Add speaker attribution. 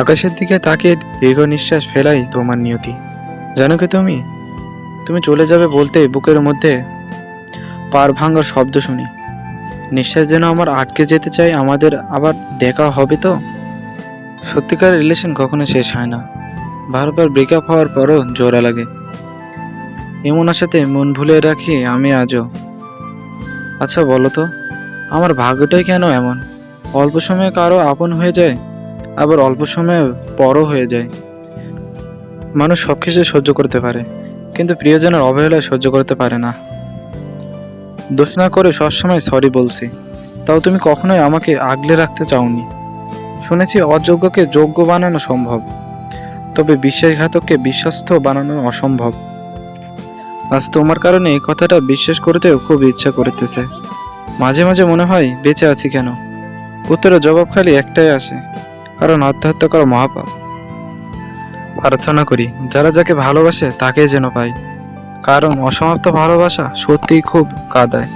Speaker 1: আকাশের দিকে তাকিয়ে দীর্ঘ নিঃশ্বাস ফেলাই তোমার নিয়তি। জানো কি তুমি তুমি চলে যাবে বলতেই বুকের মধ্যে পার ভাঙার শব্দ শুনি। নিঃশ্বাস যেন আমার আটকে যেতে চাই। আমাদের আবার দেখা হবে তো? সত্যিকার রিলেশন কখনো শেষ হয় না, বারবার ব্রেকআপ হওয়ার পরও জোড়া লাগে। এমন আশাতে মন ভুলে রাখি আমি আজও। আচ্ছা বলো তো, আমার ভাগ্যটাই কেন এমন? অল্প সময়ে কারো আপন হয়ে যায়, আবার অল্প সময়ে পরও হয়ে যায়। মানুষ সব কিছু সহ্য করতে পারে, কিন্তু প্রিয়জনের অবহেলা সহ্য করতে পারে না। দোষ না করে সবসময় সরি বলছি, তাও তুমি কখনোই আমাকে আগলে রাখতে চাওনি। শুনেছি অযোগ্যকে যোগ্য বানানো সম্ভব, তবে বিশ্বাসঘাতককে বিশ্বস্ত বানানো অসম্ভব। আজ তোমার কারণে এই কথাটা বিশ্বাস করতেও খুব ইচ্ছা করতেছে। মাঝে মাঝে মনে হয় বেঁচে আছি কেন? উত্তরের জবাব খালি একটাই আসে, কারণ আত্মহত্যা করা মহাপাপ। প্রার্থনা করি যারা যাকে ভালোবাসে তাকেই যেন পায়, কারণ অসমাপ্ত ভালোবাসা সত্যিই খুব কাঁদায়।